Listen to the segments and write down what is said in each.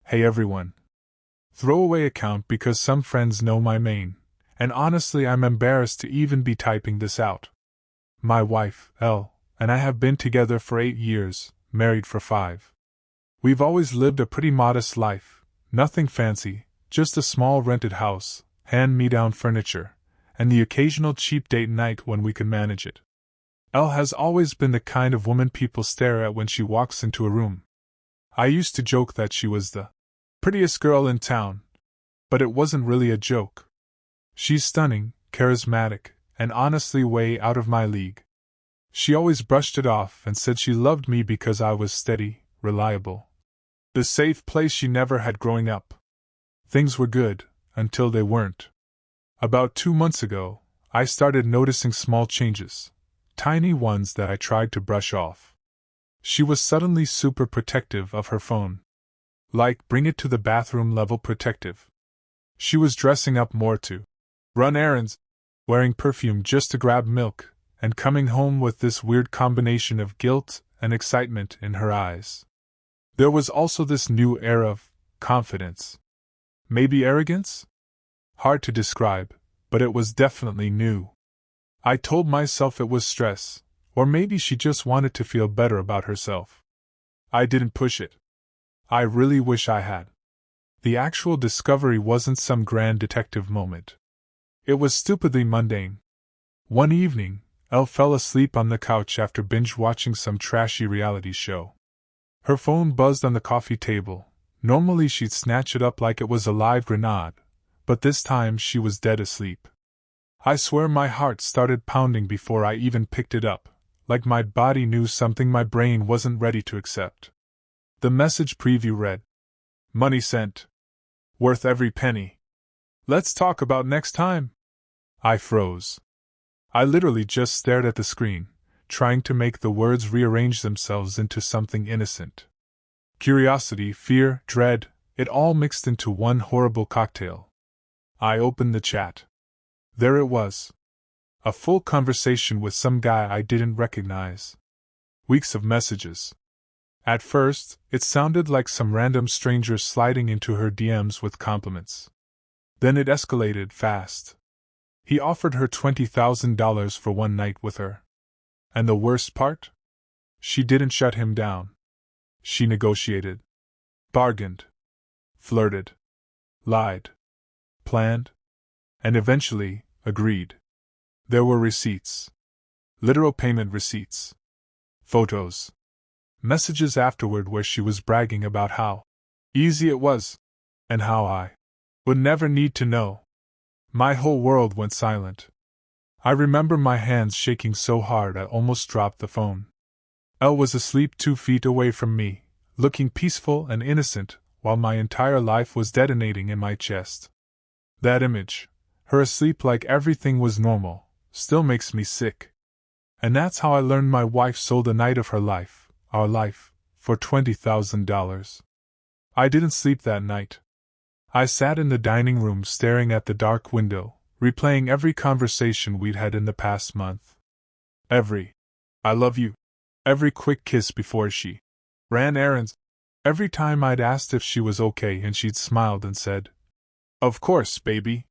Hey everyone. Throwaway account because some friends know my main, and honestly I'm embarrassed to even be typing this out. My wife, Elle, and I have been together for 8 years, married for 5. We've always lived a pretty modest life, nothing fancy, just a small rented house, hand-me-down furniture, and the occasional cheap date night when we can manage it. Elle has always been the kind of woman people stare at when she walks into a room. I used to joke that she was the prettiest girl in town, but it wasn't really a joke. She's stunning, charismatic, and honestly way out of my league. She always brushed it off and said she loved me because I was steady, reliable. The safe place she never had growing up. Things were good, until they weren't. About 2 months ago, I started noticing small changes, tiny ones that I tried to brush off. She was suddenly super protective of her phone. Like bring it to the bathroom level protective. She was dressing up more to run errands, wearing perfume just to grab milk, and coming home with this weird combination of guilt and excitement in her eyes. There was also this new air of confidence. Maybe arrogance? Hard to describe, but it was definitely new. I told myself it was stress, or maybe she just wanted to feel better about herself. I didn't push it. I really wish I had. The actual discovery wasn't some grand detective moment. It was stupidly mundane. One evening, Elle fell asleep on the couch after binge-watching some trashy reality show. Her phone buzzed on the coffee table. Normally she'd snatch it up like it was a live grenade, but this time she was dead asleep. I swear my heart started pounding before I even picked it up, like my body knew something my brain wasn't ready to accept. The message preview read, "Money sent. Worth every penny. Let's talk about next time." I froze. I literally just stared at the screen, trying to make the words rearrange themselves into something innocent. Curiosity, fear, dread, it all mixed into one horrible cocktail. I opened the chat. There it was. A full conversation with some guy I didn't recognize. Weeks of messages. At first, it sounded like some random stranger sliding into her DMs with compliments. Then it escalated fast. He offered her $20,000 for one night with her. And the worst part? She didn't shut him down. She negotiated. Bargained. Flirted. Lied. Planned. And eventually, agreed. There were receipts. Literal payment receipts. Photos. Messages afterward where she was bragging about how easy it was, and how I would never need to know. My whole world went silent. I remember my hands shaking so hard I almost dropped the phone. Elle was asleep 2 feet away from me, looking peaceful and innocent, while my entire life was detonating in my chest. That image, her asleep like everything was normal, still makes me sick. And that's how I learned my wife sold a night of her life, our life, for $20,000. I didn't sleep that night. I sat in the dining room staring at the dark window, replaying every conversation we'd had in the past month. Every "I love you," every quick kiss before she ran errands, every time I'd asked if she was okay and she'd smiled and said, "Of course, baby.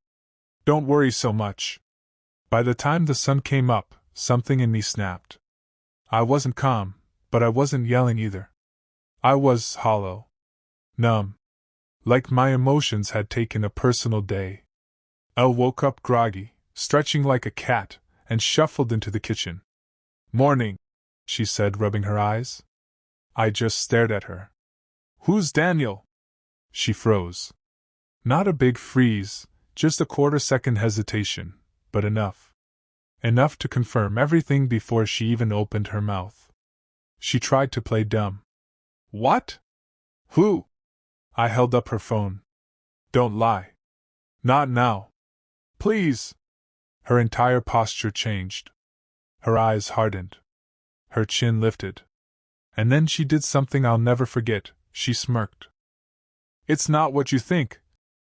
Don't worry so much." By the time the sun came up, something in me snapped. I wasn't calm, but I wasn't yelling either. I was hollow. Numb. Like my emotions had taken a personal day. Elle woke up groggy, stretching like a cat, and shuffled into the kitchen. "Morning," she said, rubbing her eyes. I just stared at her. "Who's Daniel?" She froze. Not a big freeze, just a quarter-second hesitation, but enough. Enough to confirm everything before she even opened her mouth. She tried to play dumb. "What? Who?" I held up her phone. "Don't lie. Not now. Please." Her entire posture changed. Her eyes hardened. Her chin lifted. And then she did something I'll never forget. She smirked. "It's not what you think,"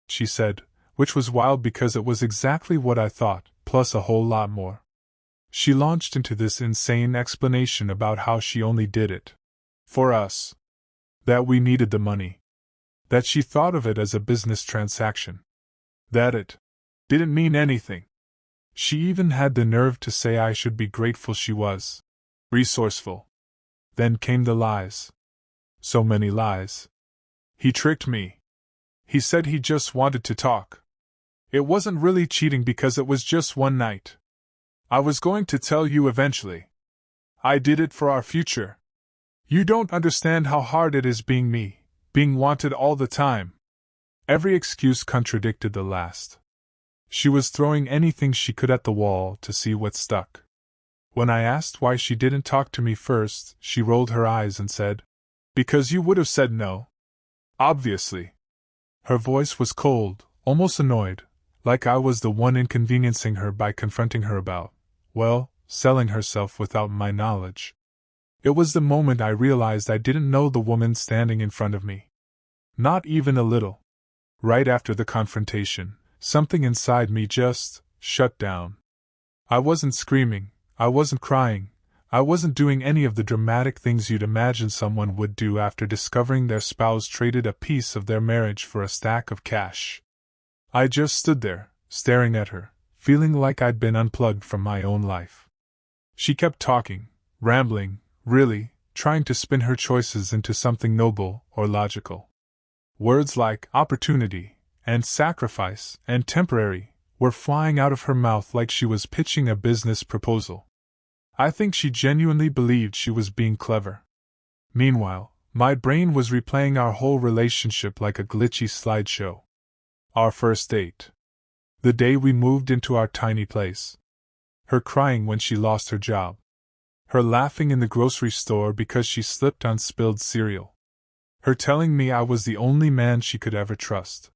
she said, which was wild because it was exactly what I thought, plus a whole lot more. She launched into this insane explanation about how she only did it for us. That we needed the money. That she thought of it as a business transaction. That it didn't mean anything. She even had the nerve to say I should be grateful she was resourceful. Then came the lies. So many lies. He tricked me. He said he just wanted to talk. It wasn't really cheating because it was just one night. I was going to tell you eventually. I did it for our future. You don't understand how hard it is being me, being wanted all the time. Every excuse contradicted the last. She was throwing anything she could at the wall to see what stuck. When I asked why she didn't talk to me first, she rolled her eyes and said, "Because you would have said no." Obviously. Her voice was cold, almost annoyed, like I was the one inconveniencing her by confronting her about, well, selling herself without my knowledge. It was the moment I realized I didn't know the woman standing in front of me. Not even a little. Right after the confrontation, something inside me just shut down. I wasn't screaming, I wasn't crying, I wasn't doing any of the dramatic things you'd imagine someone would do after discovering their spouse traded a piece of their marriage for a stack of cash. I just stood there, staring at her, feeling like I'd been unplugged from my own life. She kept talking, rambling, really, trying to spin her choices into something noble or logical. Words like opportunity, and sacrifice, and temporary, were flying out of her mouth like she was pitching a business proposal. I think she genuinely believed she was being clever. Meanwhile, my brain was replaying our whole relationship like a glitchy slideshow. Our first date. The day we moved into our tiny place. Her crying when she lost her job. Her laughing in the grocery store because she slipped on spilled cereal. Her telling me I was the only man she could ever trust.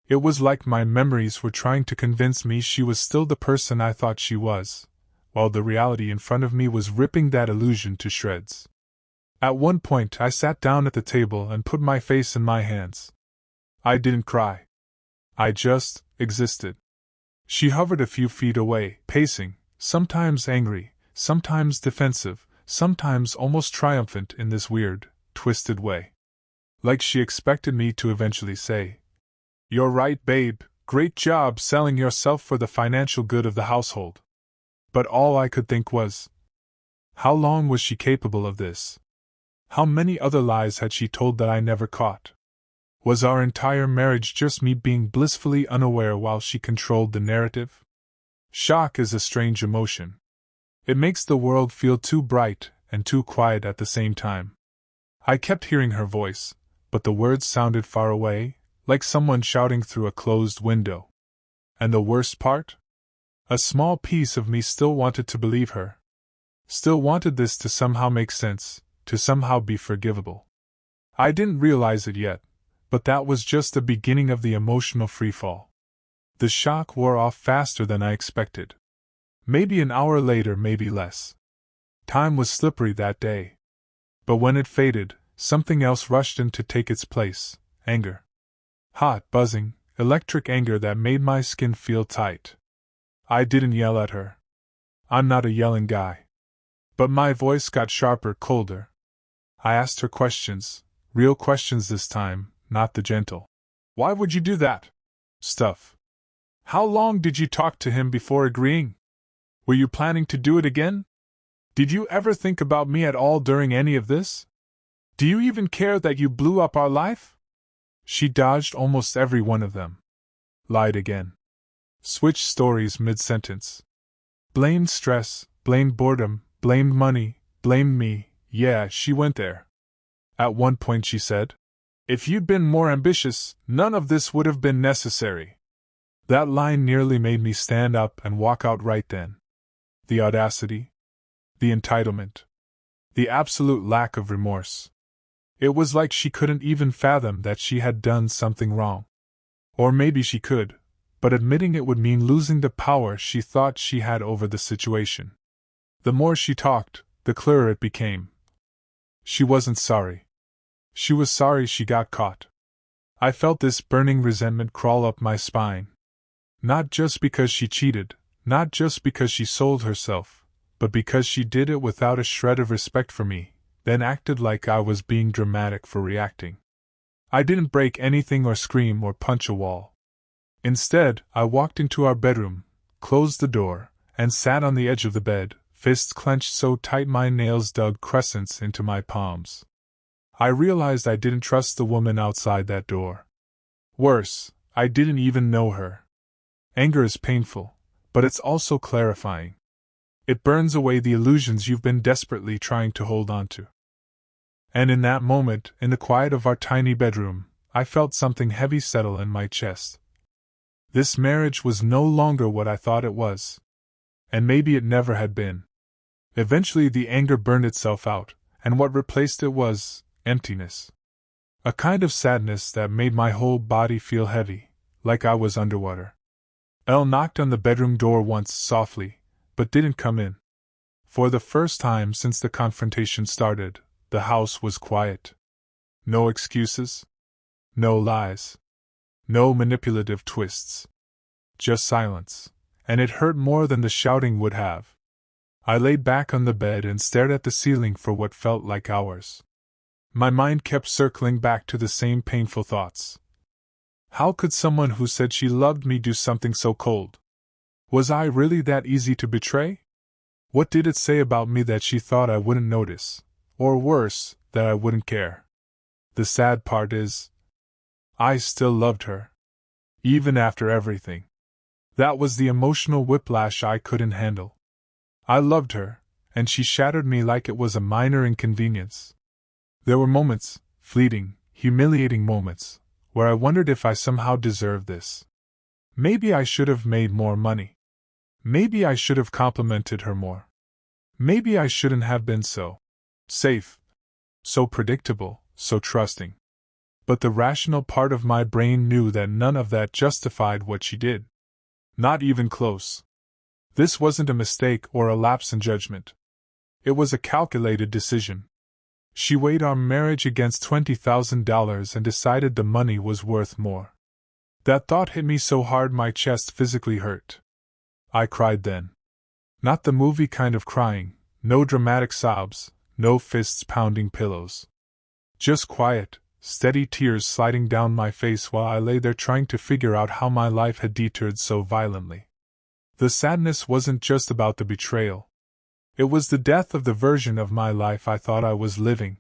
It was like my memories were trying to convince me she was still the person I thought she was, while the reality in front of me was ripping that illusion to shreds. At one point I sat down at the table and put my face in my hands. I didn't cry. I just existed. She hovered a few feet away, pacing, sometimes angry, sometimes defensive, sometimes almost triumphant in this weird, twisted way. Like she expected me to eventually say, "You're right, babe, great job selling yourself for the financial good of the household." But all I could think was, how long was she capable of this? How many other lies had she told that I never caught? Was our entire marriage just me being blissfully unaware while she controlled the narrative? Shock is a strange emotion. It makes the world feel too bright and too quiet at the same time. I kept hearing her voice, but the words sounded far away, like someone shouting through a closed window. And the worst part? A small piece of me still wanted to believe her. Still wanted this to somehow make sense, to somehow be forgivable. I didn't realize it yet, but that was just the beginning of the emotional freefall. The shock wore off faster than I expected. Maybe an hour later, maybe less. Time was slippery that day. But when it faded, something else rushed in to take its place: anger. Hot, buzzing, electric anger that made my skin feel tight. I didn't yell at her. I'm not a yelling guy. But my voice got sharper, colder. I asked her questions, real questions this time, not the gentle, "Why would you do that?" stuff. How long did you talk to him before agreeing? Were you planning to do it again? Did you ever think about me at all during any of this? Do you even care that you blew up our life? She dodged almost every one of them. Lied again. Switched stories mid-sentence. Blamed stress, blamed boredom, blamed money, blamed me. Yeah, she went there. At one point she said, "If you'd been more ambitious, none of this would have been necessary." That line nearly made me stand up and walk out right then. The audacity. The entitlement. The absolute lack of remorse. It was like she couldn't even fathom that she had done something wrong. Or maybe she could, but admitting it would mean losing the power she thought she had over the situation. The more she talked, the clearer it became. She wasn't sorry. She was sorry she got caught. I felt this burning resentment crawl up my spine. Not just because she cheated, not just because she sold herself, but because she did it without a shred of respect for me, then acted like I was being dramatic for reacting. I didn't break anything or scream or punch a wall. Instead, I walked into our bedroom, closed the door, and sat on the edge of the bed, fists clenched so tight my nails dug crescents into my palms. I realized I didn't trust the woman outside that door. Worse, I didn't even know her. Anger is painful, but it's also clarifying. It burns away the illusions you've been desperately trying to hold on to. And in that moment, in the quiet of our tiny bedroom, I felt something heavy settle in my chest. This marriage was no longer what I thought it was. And maybe it never had been. Eventually the anger burned itself out, and what replaced it was emptiness. A kind of sadness that made my whole body feel heavy, like I was underwater. Elle knocked on the bedroom door once softly, but didn't come in. For the first time since the confrontation started, the house was quiet. No excuses. No lies. No manipulative twists. Just silence, and it hurt more than the shouting would have. I laid back on the bed and stared at the ceiling for what felt like hours. My mind kept circling back to the same painful thoughts. How could someone who said she loved me do something so cold? Was I really that easy to betray? What did it say about me that she thought I wouldn't notice, or worse, that I wouldn't care? The sad part is, I still loved her. Even after everything. That was the emotional whiplash I couldn't handle. I loved her, and she shattered me like it was a minor inconvenience. There were moments, fleeting, humiliating moments, where I wondered if I somehow deserved this. Maybe I should have made more money. Maybe I should have complimented her more. Maybe I shouldn't have been so safe, so predictable, so trusting. But the rational part of my brain knew that none of that justified what she did. Not even close. This wasn't a mistake or a lapse in judgment. It was a calculated decision. She weighed our marriage against $20,000 and decided the money was worth more. That thought hit me so hard my chest physically hurt. I cried then. Not the movie kind of crying, no dramatic sobs, no fists pounding pillows. Just quiet, steady tears sliding down my face while I lay there trying to figure out how my life had detoured so violently. The sadness wasn't just about the betrayal. It was the death of the version of my life I thought I was living.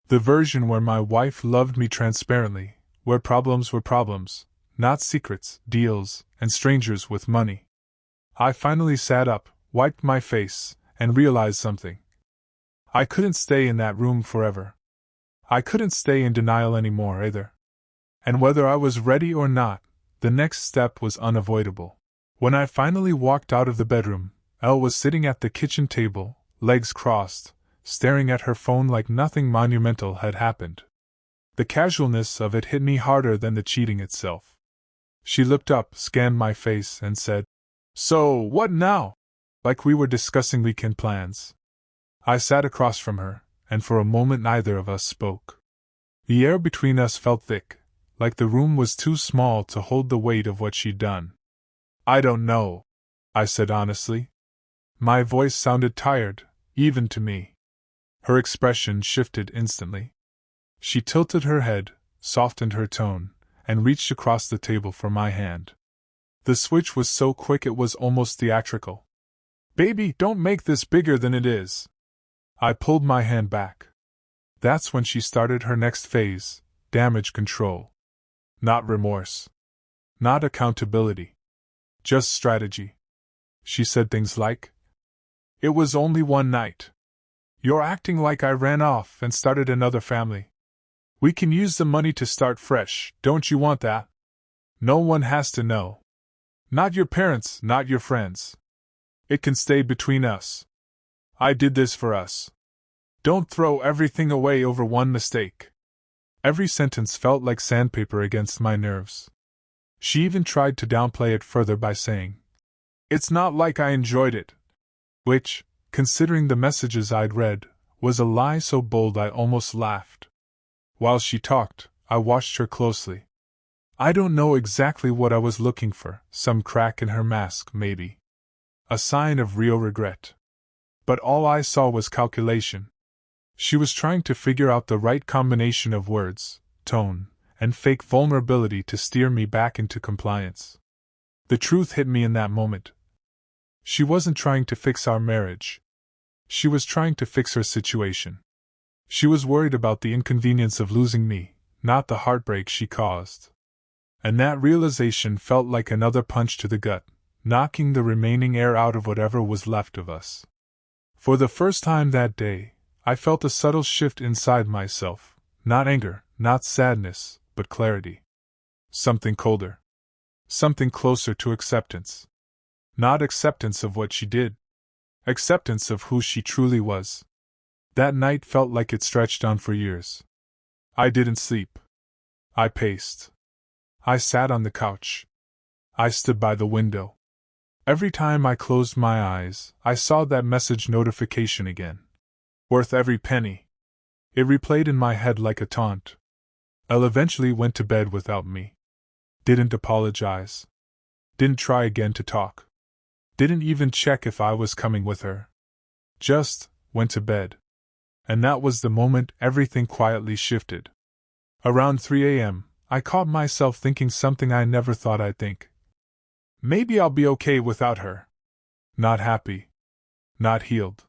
The version where my wife loved me transparently, where problems were problems, not secrets, deals, and strangers with money. I finally sat up, wiped my face, and realized something. I couldn't stay in that room forever. I couldn't stay in denial anymore either. And whether I was ready or not, the next step was unavoidable. When I finally walked out of the bedroom, Elle was sitting at the kitchen table, legs crossed, staring at her phone like nothing monumental had happened. The casualness of it hit me harder than the cheating itself. She looked up, scanned my face, and said, "So, what now?" Like we were discussing weekend plans. I sat across from her, and for a moment neither of us spoke. The air between us felt thick, like the room was too small to hold the weight of what she'd done. "I don't know," I said honestly. My voice sounded tired, even to me. Her expression shifted instantly. She tilted her head, softened her tone, and reached across the table for my hand. The switch was so quick it was almost theatrical. "Baby, don't make this bigger than it is." I pulled my hand back. That's when she started her next phase, damage control. Not remorse. Not accountability. Just strategy. She said things like, "It was only one night. You're acting like I ran off and started another family. We can use the money to start fresh, don't you want that? No one has to know. Not your parents, not your friends. It can stay between us. I did this for us. Don't throw everything away over one mistake." Every sentence felt like sandpaper against my nerves. She even tried to downplay it further by saying, "It's not like I enjoyed it." Which, considering the messages I'd read, was a lie so bold I almost laughed. While she talked, I watched her closely. I don't know exactly what I was looking for, some crack in her mask, maybe. A sign of real regret. But all I saw was calculation. She was trying to figure out the right combination of words, tone, and fake vulnerability to steer me back into compliance. The truth hit me in that moment. She wasn't trying to fix our marriage. She was trying to fix her situation. She was worried about the inconvenience of losing me, not the heartbreak she caused. And that realization felt like another punch to the gut, knocking the remaining air out of whatever was left of us. For the first time that day, I felt a subtle shift inside myself, not anger, not sadness, but clarity. Something colder. Something closer to acceptance. Not acceptance of what she did. Acceptance of who she truly was. That night felt like it stretched on for years. I didn't sleep. I paced. I sat on the couch. I stood by the window. Every time I closed my eyes, I saw that message notification again. Worth every penny. It replayed in my head like a taunt. Elle eventually went to bed without me. Didn't apologize. Didn't try again to talk. Didn't even check if I was coming with her. Just went to bed. And that was the moment everything quietly shifted. Around 3 a.m., I caught myself thinking something I never thought I'd think. Maybe I'll be okay without her. Not happy. Not healed.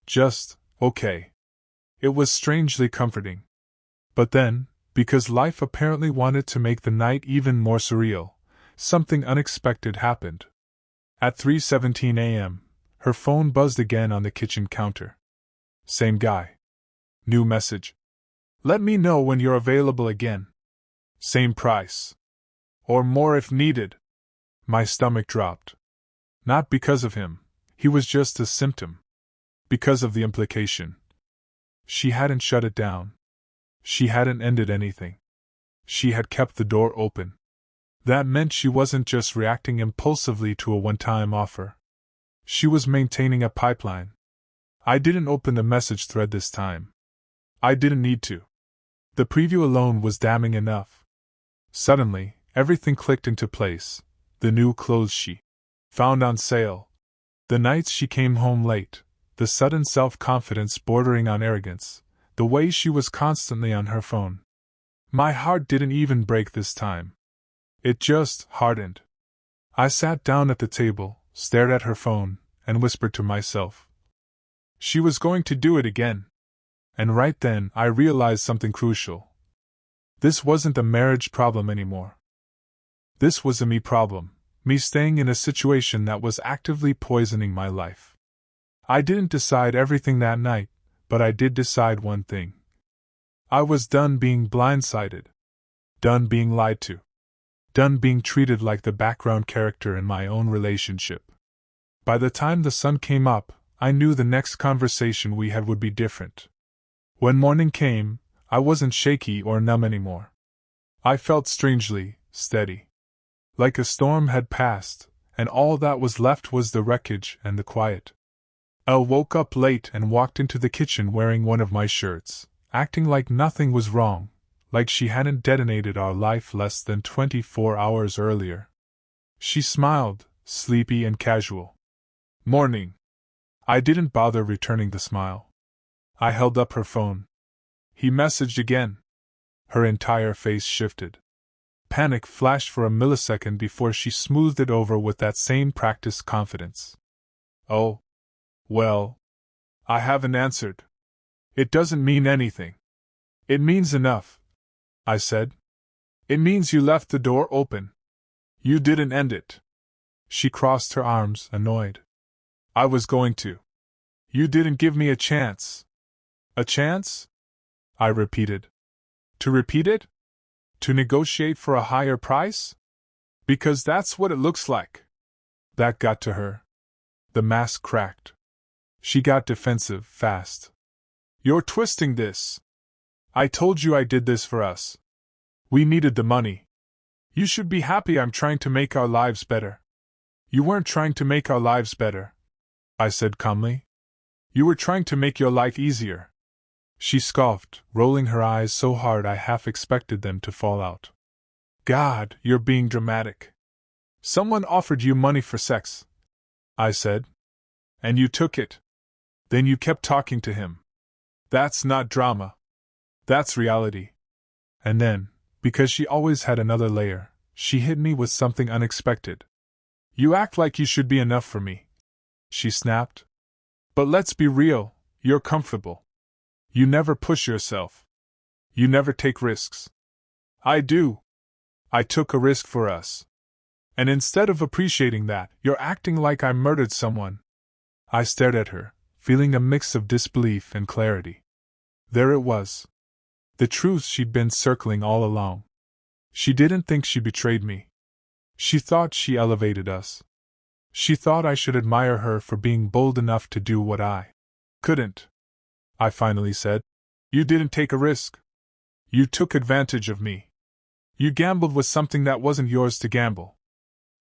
Just okay. It was strangely comforting. But then, because life apparently wanted to make the night even more surreal, something unexpected happened. At 3:17 a.m., her phone buzzed again on the kitchen counter. Same guy. New message. Let me know when you're available again. Same price. Or more if needed. My stomach dropped. Not because of him, he was just a symptom. Because of the implication. She hadn't shut it down. She hadn't ended anything. She had kept the door open. That meant she wasn't just reacting impulsively to a one-time offer. She was maintaining a pipeline. I didn't open the message thread this time. I didn't need to. The preview alone was damning enough. Suddenly, everything clicked into place. The new clothes she found on sale. The nights she came home late. The sudden self-confidence bordering on arrogance. The way she was constantly on her phone. My heart didn't even break this time. It just hardened. I sat down at the table, stared at her phone, and whispered to myself. She was going to do it again. And right then, I realized something crucial. This wasn't a marriage problem anymore. This was a me problem, me staying in a situation that was actively poisoning my life. I didn't decide everything that night, but I did decide one thing. I was done being blindsided. Done being lied to. Done being treated like the background character in my own relationship. By the time the sun came up, I knew the next conversation we had would be different. When morning came, I wasn't shaky or numb anymore. I felt strangely steady. Like a storm had passed, and all that was left was the wreckage and the quiet. Elle woke up late and walked into the kitchen wearing one of my shirts, acting like nothing was wrong, like she hadn't detonated our life less than 24 hours earlier. She smiled, sleepy and casual. Morning. I didn't bother returning the smile. I held up her phone. He messaged again. Her entire face shifted. Panic flashed for a millisecond before she smoothed it over with that same practiced confidence. Oh. Well. I haven't answered. It doesn't mean anything. It means enough, I said. It means you left the door open. You didn't end it. She crossed her arms, annoyed. I was going to. You didn't give me a chance. A chance? I repeated. To repeat it? To negotiate for a higher price? Because that's what it looks like. That got to her. The mask cracked. She got defensive fast. You're twisting this. I told you I did this for us. We needed the money. You should be happy I'm trying to make our lives better. You weren't trying to make our lives better, I said calmly. You were trying to make your life easier. She scoffed, rolling her eyes so hard I half expected them to fall out. God, you're being dramatic. Someone offered you money for sex, I said. And you took it. Then you kept talking to him. That's not drama. That's reality. And then, because she always had another layer, she hit me with something unexpected. "You act like you should be enough for me," she snapped. "But let's be real, you're comfortable. You never push yourself. You never take risks." "I do. I took a risk for us. And instead of appreciating that, you're acting like I murdered someone." I stared at her, feeling a mix of disbelief and clarity. There it was. The truth she'd been circling all along. She didn't think she betrayed me. She thought she elevated us. She thought I should admire her for being bold enough to do what I couldn't. I finally said, "You didn't take a risk. You took advantage of me. You gambled with something that wasn't yours to gamble."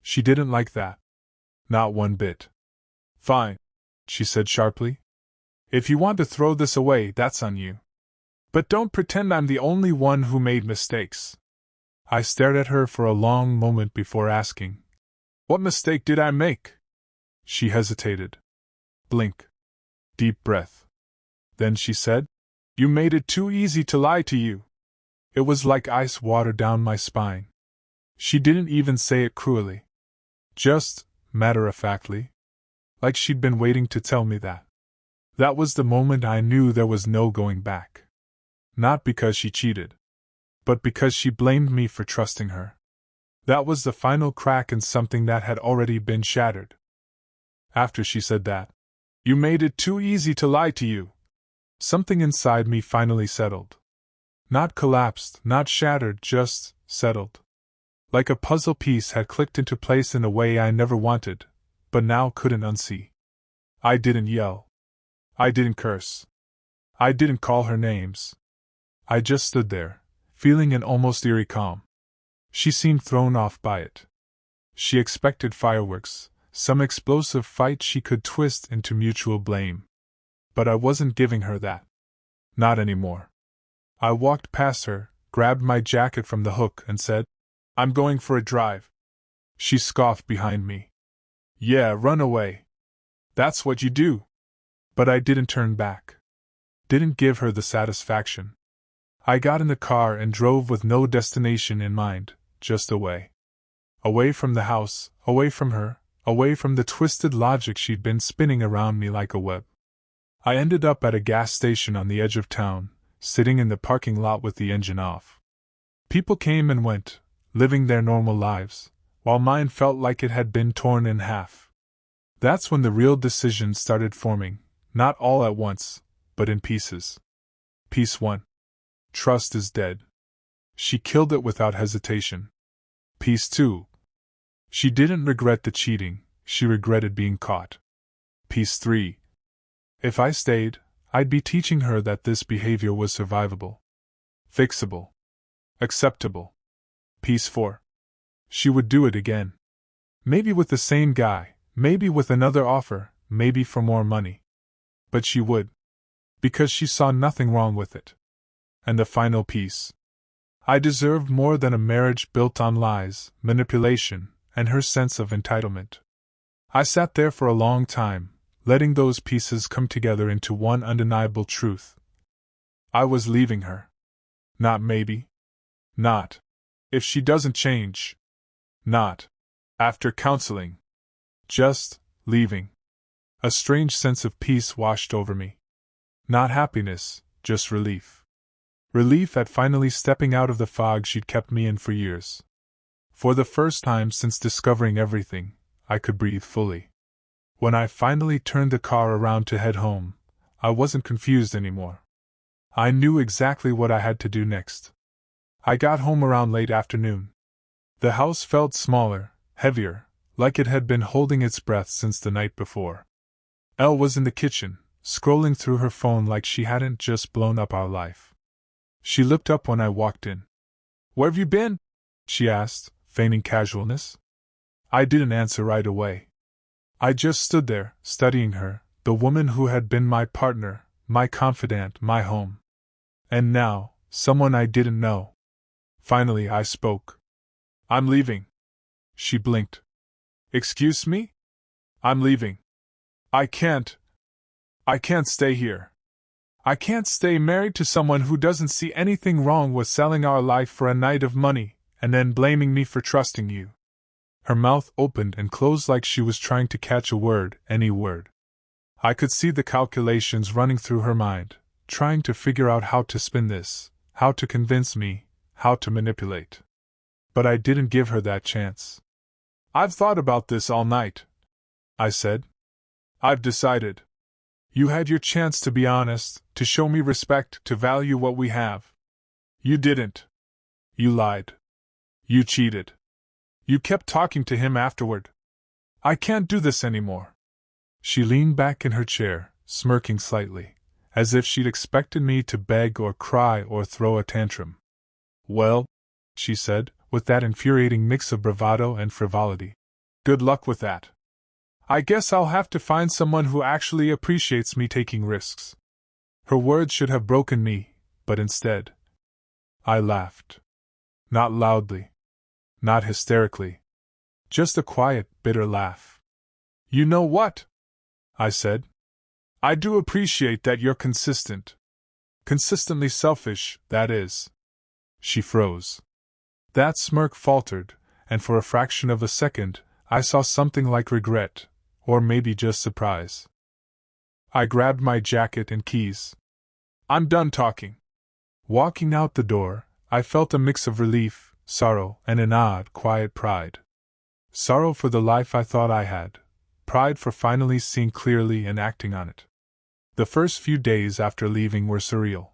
She didn't like that. Not one bit. "Fine," she said sharply. "If you want to throw this away, that's on you. But don't pretend I'm the only one who made mistakes." I stared at her for a long moment before asking, "What mistake did I make?" She hesitated. Blink. Deep breath. Then she said, "You made it too easy to lie to you." It was like ice water down my spine. She didn't even say it cruelly. Just, matter-of-factly. Like she'd been waiting to tell me that. That was the moment I knew there was no going back. Not because she cheated, but because she blamed me for trusting her. That was the final crack in something that had already been shattered. After she said that, "You made it too easy to lie to you," something inside me finally settled. Not collapsed, not shattered, just settled. Like a puzzle piece had clicked into place in a way I never wanted, but now couldn't unsee. I didn't yell. I didn't curse. I didn't call her names. I just stood there, feeling an almost eerie calm. She seemed thrown off by it. She expected fireworks, some explosive fight she could twist into mutual blame. But I wasn't giving her that. Not anymore. I walked past her, grabbed my jacket from the hook, and said, "I'm going for a drive." She scoffed behind me. "Yeah, run away. That's what you do." But I didn't turn back. Didn't give her the satisfaction. I got in the car and drove with no destination in mind, just away. Away from the house, away from her, away from the twisted logic she'd been spinning around me like a web. I ended up at a gas station on the edge of town, sitting in the parking lot with the engine off. People came and went, living their normal lives, while mine felt like it had been torn in half. That's when the real decision started forming, not all at once, but in pieces. Piece 1. Trust is dead. She killed it without hesitation. Piece 2. She didn't regret the cheating, she regretted being caught. Piece 3. If I stayed, I'd be teaching her that this behavior was survivable, fixable, acceptable. Piece 4. She would do it again. Maybe with the same guy, maybe with another offer, maybe for more money. But she would. Because she saw nothing wrong with it. And the final piece. I deserved more than a marriage built on lies, manipulation, and her sense of entitlement. I sat there for a long time, letting those pieces come together into one undeniable truth. I was leaving her. Not maybe. Not if she doesn't change. Not after counseling. Just leaving. A strange sense of peace washed over me. Not happiness, just relief. Relief at finally stepping out of the fog she'd kept me in for years. For the first time since discovering everything, I could breathe fully. When I finally turned the car around to head home, I wasn't confused anymore. I knew exactly what I had to do next. I got home around late afternoon. The house felt smaller, heavier, like it had been holding its breath since the night before. Elle was in the kitchen, scrolling through her phone like she hadn't just blown up our life. She looked up when I walked in. "Where have you been?" she asked, feigning casualness. I didn't answer right away. I just stood there, studying her, the woman who had been my partner, my confidant, my home. And now, someone I didn't know. Finally I spoke. "I'm leaving." She blinked. "Excuse me?" "I'm leaving. I can't stay here." I can't stay married to someone who doesn't see anything wrong with selling our life for a night of money, and then blaming me for trusting you." Her mouth opened and closed like she was trying to catch a word, any word. I could see the calculations running through her mind, trying to figure out how to spin this, how to convince me, how to manipulate. But I didn't give her that chance. "I've thought about this all night," I said. "I've decided. You had your chance to be honest, to show me respect, to value what we have. You didn't. You lied. You cheated. You kept talking to him afterward. I can't do this anymore." She leaned back in her chair, smirking slightly, as if she'd expected me to beg or cry or throw a tantrum. "Well," she said, with that infuriating mix of bravado and frivolity, "good luck with that. I guess I'll have to find someone who actually appreciates me taking risks." Her words should have broken me, but instead, I laughed. Not loudly. Not hysterically. Just a quiet, bitter laugh. "You know what?" I said. "I do appreciate that you're consistent. Consistently selfish, that is." She froze. That smirk faltered, and for a fraction of a second, I saw something like regret, or maybe just surprise. I grabbed my jacket and keys. "I'm done talking." Walking out the door, I felt a mix of relief, sorrow, and an odd, quiet pride. Sorrow for the life I thought I had, pride for finally seeing clearly and acting on it. The first few days after leaving were surreal.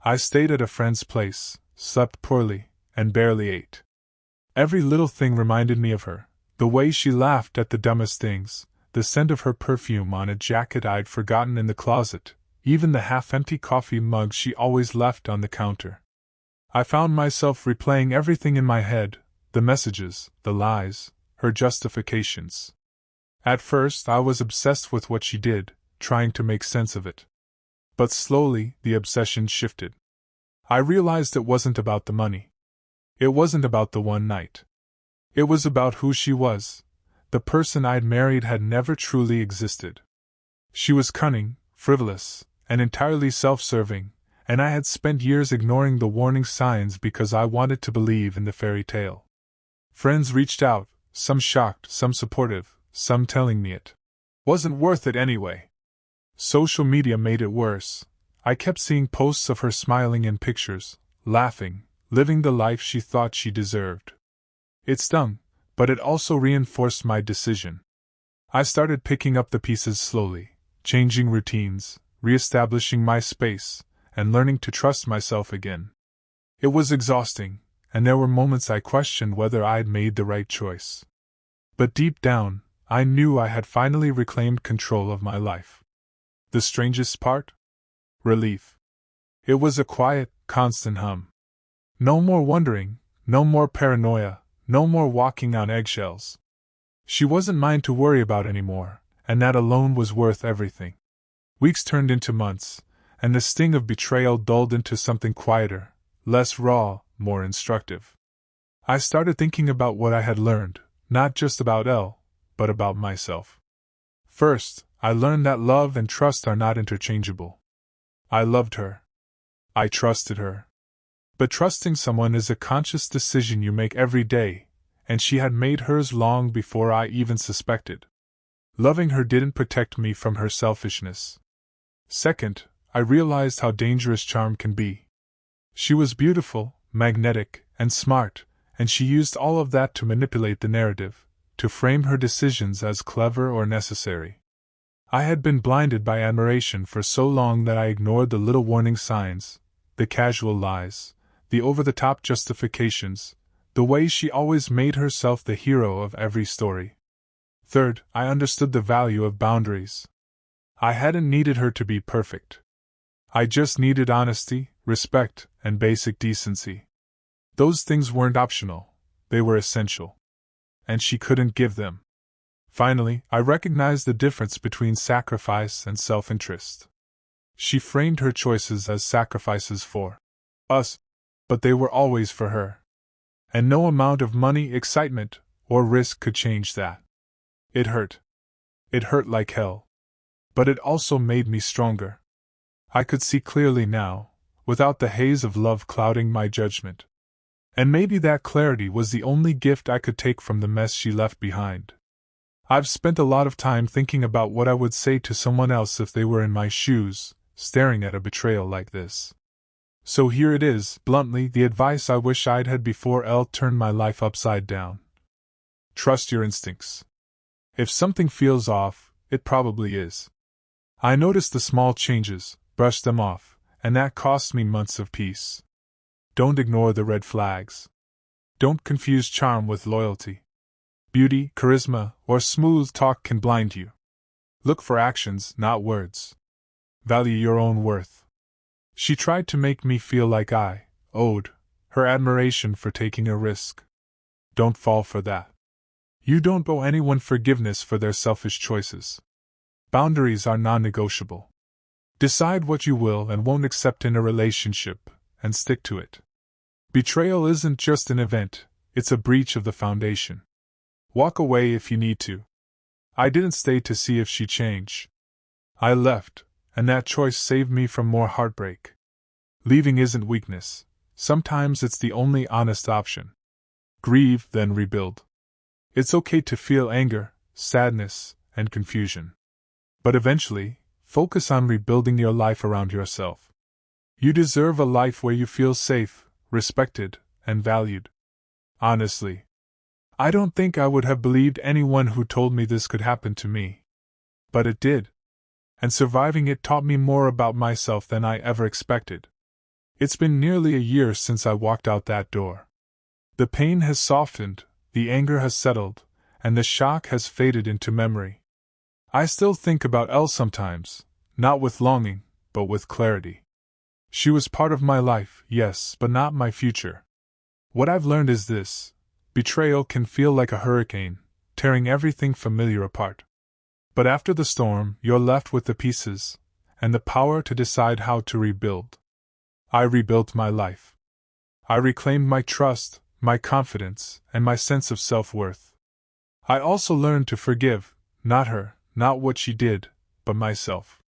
I stayed at a friend's place, slept poorly, and barely ate. Every little thing reminded me of her, the way she laughed at the dumbest things, the scent of her perfume on a jacket I'd forgotten in the closet, even the half-empty coffee mug she always left on the counter. I found myself replaying everything in my head, the messages, the lies, her justifications. At first I was obsessed with what she did, trying to make sense of it. But slowly the obsession shifted. I realized it wasn't about the money. It wasn't about the one night. It was about who she was. The person I'd married had never truly existed. She was cunning, frivolous, and entirely self-serving, and I had spent years ignoring the warning signs because I wanted to believe in the fairy tale. Friends reached out, some shocked, some supportive, some telling me it wasn't worth it anyway. Social media made it worse. I kept seeing posts of her smiling in pictures, laughing, living the life she thought she deserved. It stung, but it also reinforced my decision. I started picking up the pieces slowly, changing routines, reestablishing my space, and learning to trust myself again. It was exhausting, and there were moments I questioned whether I'd made the right choice. But deep down, I knew I had finally reclaimed control of my life. The strangest part? Relief. It was a quiet, constant hum. No more wondering, no more paranoia, no more walking on eggshells. She wasn't mine to worry about anymore, and that alone was worth everything. Weeks turned into months, and the sting of betrayal dulled into something quieter, less raw, more instructive. I started thinking about what I had learned, not just about Elle, but about myself. First, I learned that love and trust are not interchangeable. I loved her. I trusted her. But trusting someone is a conscious decision you make every day, and she had made hers long before I even suspected. Loving her didn't protect me from her selfishness. Second, I realized how dangerous charm can be. She was beautiful, magnetic, and smart, and she used all of that to manipulate the narrative, to frame her decisions as clever or necessary. I had been blinded by admiration for so long that I ignored the little warning signs, the casual lies, the over-the-top justifications, the way she always made herself the hero of every story. Third, I understood the value of boundaries. I hadn't needed her to be perfect. I just needed honesty, respect, and basic decency. Those things weren't optional, they were essential. And she couldn't give them. Finally, I recognized the difference between sacrifice and self-interest. She framed her choices as sacrifices for us, but they were always for her. And no amount of money, excitement, or risk could change that. It hurt. It hurt like hell. But it also made me stronger. I could see clearly now, without the haze of love clouding my judgment. And maybe that clarity was the only gift I could take from the mess she left behind. I've spent a lot of time thinking about what I would say to someone else if they were in my shoes, staring at a betrayal like this. So here it is, bluntly, the advice I wish I'd had before Elle turned my life upside down. Trust your instincts. If something feels off, it probably is. I noticed the small changes, brushed them off, and that cost me months of peace. Don't ignore the red flags. Don't confuse charm with loyalty. Beauty, charisma, or smooth talk can blind you. Look for actions, not words. Value your own worth. She tried to make me feel like I owed her admiration for taking a risk. Don't fall for that. You don't owe anyone forgiveness for their selfish choices. Boundaries are non-negotiable. Decide what you will and won't accept in a relationship, and stick to it. Betrayal isn't just an event, it's a breach of the foundation. Walk away if you need to. I didn't stay to see if she'd change. I left, and that choice saved me from more heartbreak. Leaving isn't weakness. Sometimes it's the only honest option. Grieve, then rebuild. It's okay to feel anger, sadness, and confusion. But eventually, focus on rebuilding your life around yourself. You deserve a life where you feel safe, respected, and valued. Honestly, I don't think I would have believed anyone who told me this could happen to me. But it did. And surviving it taught me more about myself than I ever expected. It's been nearly a year since I walked out that door. The pain has softened, the anger has settled, and the shock has faded into memory. I still think about Elle sometimes, not with longing, but with clarity. She was part of my life, yes, but not my future. What I've learned is this: betrayal can feel like a hurricane, tearing everything familiar apart. But after the storm, you're left with the pieces, and the power to decide how to rebuild. I rebuilt my life. I reclaimed my trust, my confidence, and my sense of self-worth. I also learned to forgive, not her, not what she did, but myself.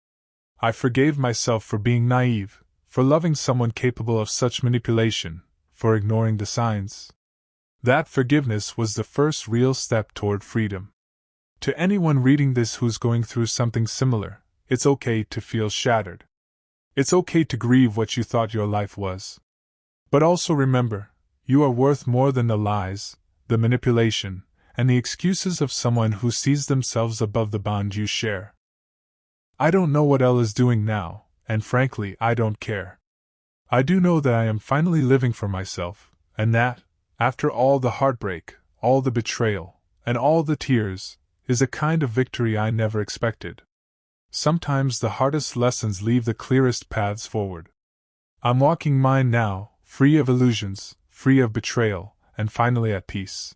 I forgave myself for being naive, for loving someone capable of such manipulation, for ignoring the signs. That forgiveness was the first real step toward freedom. To anyone reading this who's going through something similar, it's okay to feel shattered. It's okay to grieve what you thought your life was. But also remember, you are worth more than the lies, the manipulation, and the excuses of someone who sees themselves above the bond you share. I don't know what Elle is doing now, and frankly, I don't care. I do know that I am finally living for myself, and that, after all the heartbreak, all the betrayal, and all the tears, is a kind of victory I never expected. Sometimes the hardest lessons leave the clearest paths forward. I'm walking mine now, free of illusions, free of betrayal, and finally at peace.